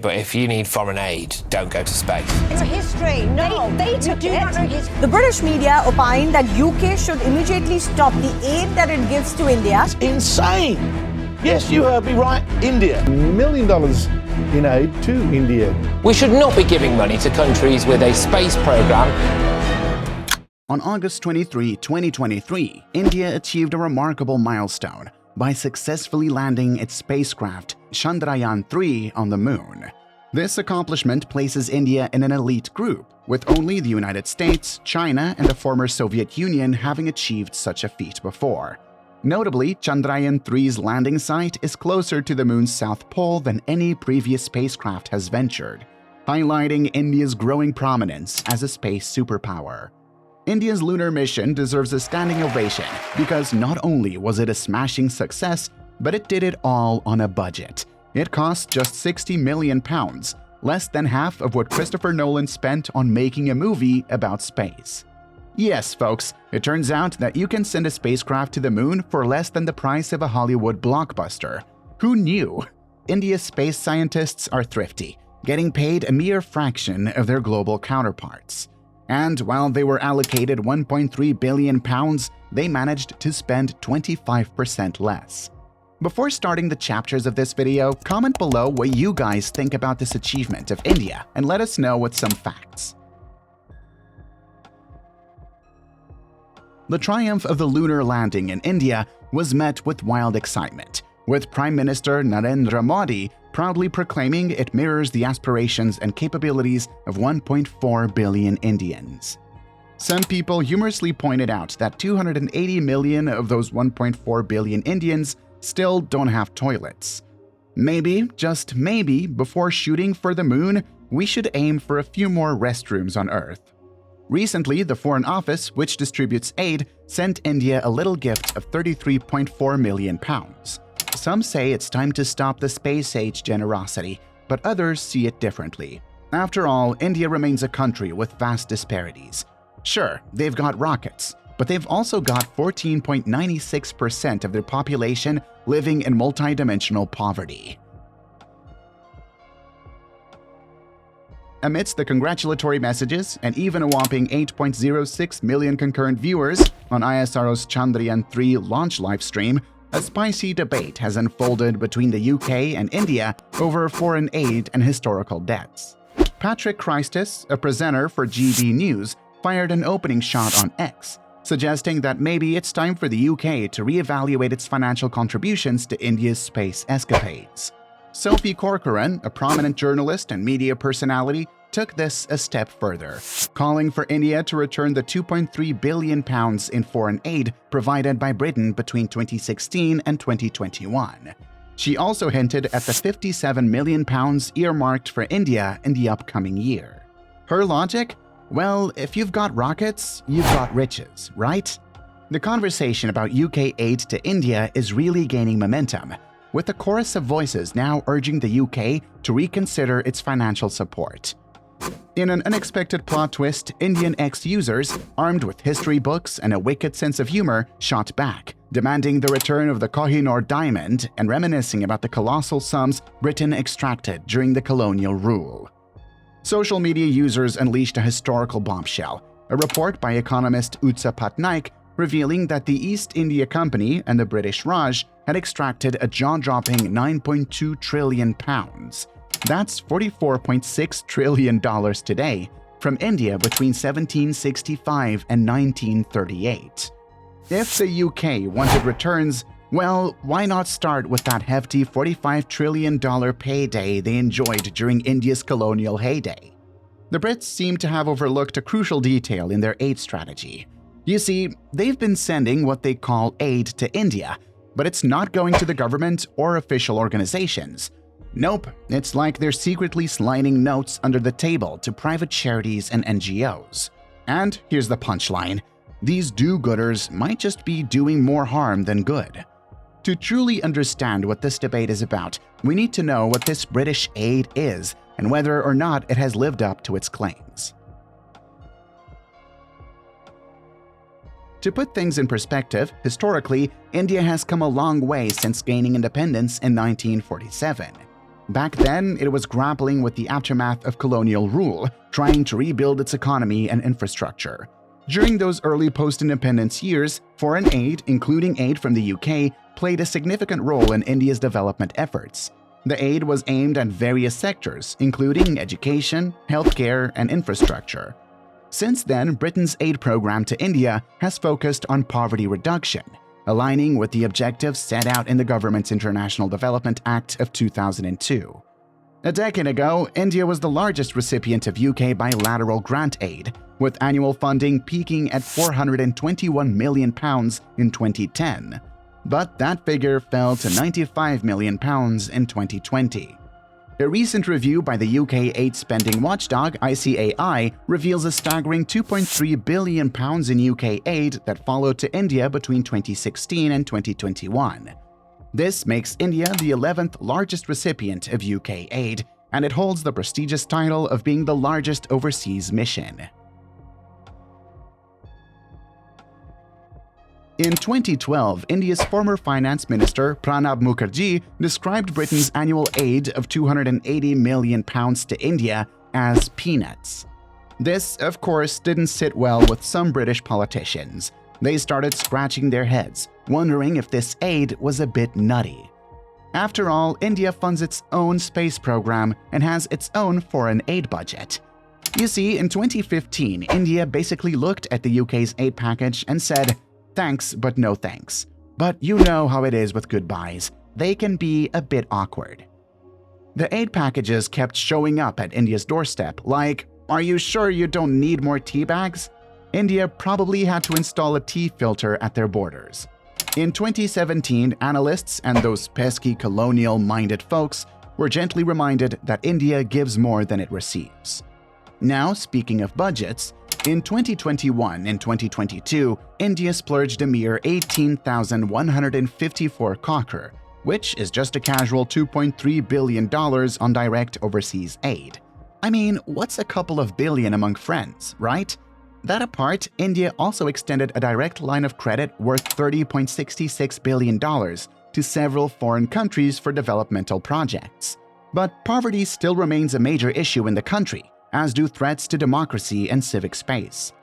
But if you need foreign aid, don't go to space. It's a history. No, they took do it. not know history. The British media opined that UK should immediately stop the aid that it gives to India. Insane! Yes, you heard me right, India. $1 million in aid to India. We should not be giving money to countries with a space program. On August 23, 2023, India achieved a remarkable milestone by successfully landing its spacecraft Chandrayaan-3 on the Moon. This accomplishment places India in an elite group, with only the United States, China, and the former Soviet Union having achieved such a feat before. Notably, Chandrayaan-3's landing site is closer to the Moon's south pole than any previous spacecraft has ventured, highlighting India's growing prominence as a space superpower. India's lunar mission deserves a standing ovation because not only was it a smashing success, but it did it all on a budget. It cost just £60 million, less than half of what Christopher Nolan spent on making a movie about space. Yes, folks, it turns out that you can send a spacecraft to the moon for less than the price of a Hollywood blockbuster. Who knew? India's space scientists are thrifty, getting paid a mere fraction of their global counterparts. And while they were allocated £1.3 billion, they managed to spend 25% less. Before starting the chapters of this video, comment below what you guys think about this achievement of India and let us know with some facts. The triumph of the lunar landing in India was met with wild excitement, with Prime Minister Narendra Modi proudly proclaiming it mirrors the aspirations and capabilities of 1.4 billion Indians. Some people humorously pointed out that 280 million of those 1.4 billion Indians still don't have toilets. Maybe, just maybe, before shooting for the moon, we should aim for a few more restrooms on Earth. Recently, the Foreign Office, which distributes aid, sent India a little gift of £33.4 million. Some say it's time to stop the space-age generosity, but others see it differently. After all, India remains a country with vast disparities. Sure, they've got rockets, but they've also got 14.96% of their population living in multidimensional poverty. Amidst the congratulatory messages and even a whopping 8.06 million concurrent viewers on ISRO's Chandrayaan-3 launch livestream, a spicy debate has unfolded between the UK and India over foreign aid and historical debts. Patrick Christus, a presenter for GB News, fired an opening shot on X, suggesting that maybe it's time for the UK to reevaluate its financial contributions to India's space escapades. Sophie Corcoran, a prominent journalist and media personality, took this a step further, calling for India to return the £2.3 billion in foreign aid provided by Britain between 2016 and 2021. She also hinted at the £57 million earmarked for India in the upcoming year. Her logic? Well, if you've got rockets, you've got riches, right? The conversation about UK aid to India is really gaining momentum, with a chorus of voices now urging the UK to reconsider its financial support. In an unexpected plot twist, Indian ex-users, armed with history books and a wicked sense of humor, shot back, demanding the return of the Kohinoor diamond and reminiscing about the colossal sums Britain extracted during the colonial rule. Social media users unleashed a historical bombshell, a report by economist Utsa Patnaik revealing that the East India Company and the British Raj had extracted a jaw-dropping £9.2 trillion. That's $44.6 trillion today from India between 1765 and 1938. If the UK wanted returns, well, why not start with that hefty $45 trillion payday they enjoyed during India's colonial heyday? The Brits seem to have overlooked a crucial detail in their aid strategy. You see, they've been sending what they call aid to India, but it's not going to the government or official organizations. Nope, it's like they're secretly sliding notes under the table to private charities and NGOs. And here's the punchline: these do-gooders might just be doing more harm than good. To truly understand what this debate is about, we need to know what this British aid is and whether or not it has lived up to its claims. To put things in perspective, historically, India has come a long way since gaining independence in 1947. Back then, it was grappling with the aftermath of colonial rule, trying to rebuild its economy and infrastructure. During those early post-independence years, foreign aid, including aid from the UK, played a significant role in India's development efforts. The aid was aimed at various sectors, including education, healthcare, and infrastructure. Since then, Britain's aid program to India has focused on poverty reduction, aligning with the objectives set out in the government's International Development Act of 2002. A decade ago, India was the largest recipient of UK bilateral grant aid, with annual funding peaking at £421 million in 2010. But that figure fell to £95 million in 2020. A recent review by the UK aid spending watchdog ICAI reveals a staggering £2.3 billion in UK aid that followed to India between 2016 and 2021. This makes India the 11th largest recipient of UK aid, and it holds the prestigious title of being the largest overseas mission. In 2012, India's former finance minister Pranab Mukherjee described Britain's annual aid of £280 million to India as peanuts. This, of course, didn't sit well with some British politicians. They started scratching their heads, wondering if this aid was a bit nutty. After all, India funds its own space program and has its own foreign aid budget. You see, in 2015, India basically looked at the UK's aid package and said, "Thanks, but no thanks." But you know how it is with goodbyes. They can be a bit awkward. The aid packages kept showing up at India's doorstep, like, "Are you sure you don't need more tea bags?" India probably had to install a tea filter at their borders. In 2017, analysts and those pesky colonial-minded folks were gently reminded that India gives more than it receives. Now, speaking of budgets, in 2021 and 2022, India splurged a mere 18,154 kronor, which is just a casual $2.3 billion on direct overseas aid. I mean, what's a couple of billion among friends, right? That apart, India also extended a direct line of credit worth $30.66 billion to several foreign countries for developmental projects. But poverty still remains a major issue in the country, as do threats to democracy and civic space.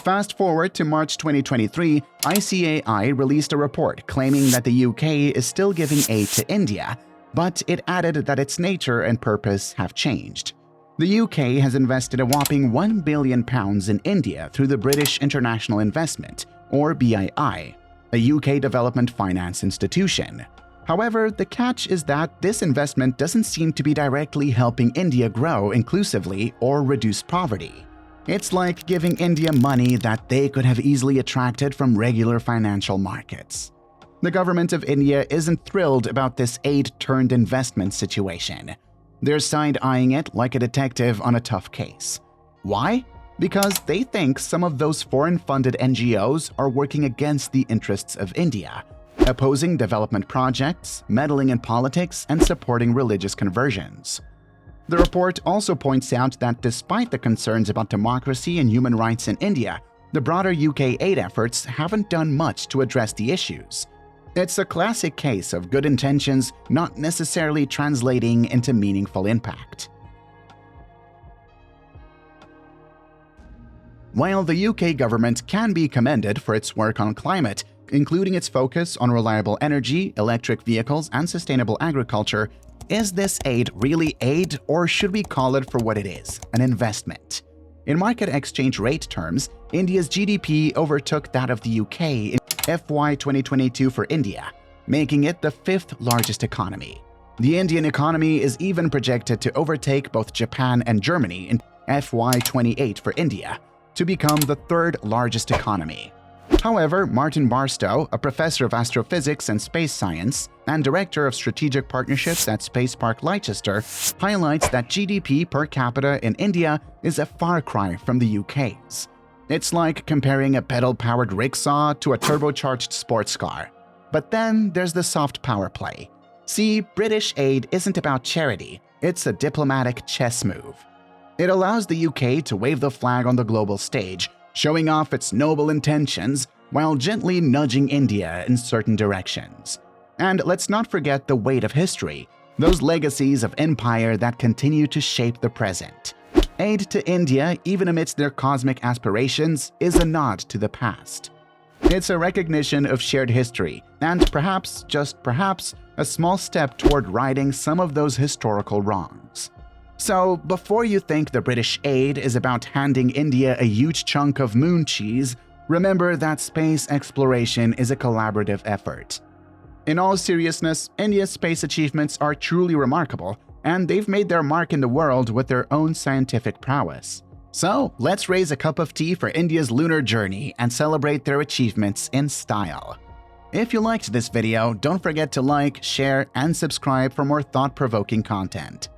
Fast forward to March 2023, ICAI released a report claiming that the UK is still giving aid to India, but it added that its nature and purpose have changed. The UK has invested a whopping £1 billion in India through the British International Investment, or BII, a UK development finance institution. However, the catch is that this investment doesn't seem to be directly helping India grow inclusively or reduce poverty. It's like giving India money that they could have easily attracted from regular financial markets. The government of India isn't thrilled about this aid-turned-investment situation. They're side-eyeing it like a detective on a tough case. Why? Because they think some of those foreign-funded NGOs are working against the interests of India, opposing development projects, meddling in politics, and supporting religious conversions. The report also points out that despite the concerns about democracy and human rights in India, the broader UK aid efforts haven't done much to address the issues. It's a classic case of good intentions not necessarily translating into meaningful impact. While the UK government can be commended for its work on climate, including its focus on reliable energy, electric vehicles, and sustainable agriculture, is this aid really aid, or should we call it for what it is, an investment? In market exchange rate terms, India's GDP overtook that of the UK in FY 2022 for India, making it the fifth largest economy. The Indian economy is even projected to overtake both Japan and Germany in FY 28 for India, to become the third largest economy. However, Martin Barstow, a professor of astrophysics and space science and director of strategic partnerships at Space Park Leicester, highlights that GDP per capita in India is a far cry from the UK's. It's like comparing a pedal-powered rickshaw to a turbocharged sports car. But then there's the soft power play. See, British aid isn't about charity, it's a diplomatic chess move. It allows the UK to wave the flag on the global stage, showing off its noble intentions, while gently nudging India in certain directions. And let's not forget the weight of history, those legacies of empire that continue to shape the present. Aid to India, even amidst their cosmic aspirations, is a nod to the past. It's a recognition of shared history, and perhaps, just perhaps, a small step toward righting some of those historical wrongs. So, before you think the British aid is about handing India a huge chunk of moon cheese, remember that space exploration is a collaborative effort. In all seriousness, India's space achievements are truly remarkable, and they've made their mark in the world with their own scientific prowess. So, let's raise a cup of tea for India's lunar journey and celebrate their achievements in style. If you liked this video, don't forget to like, share, and subscribe for more thought-provoking content.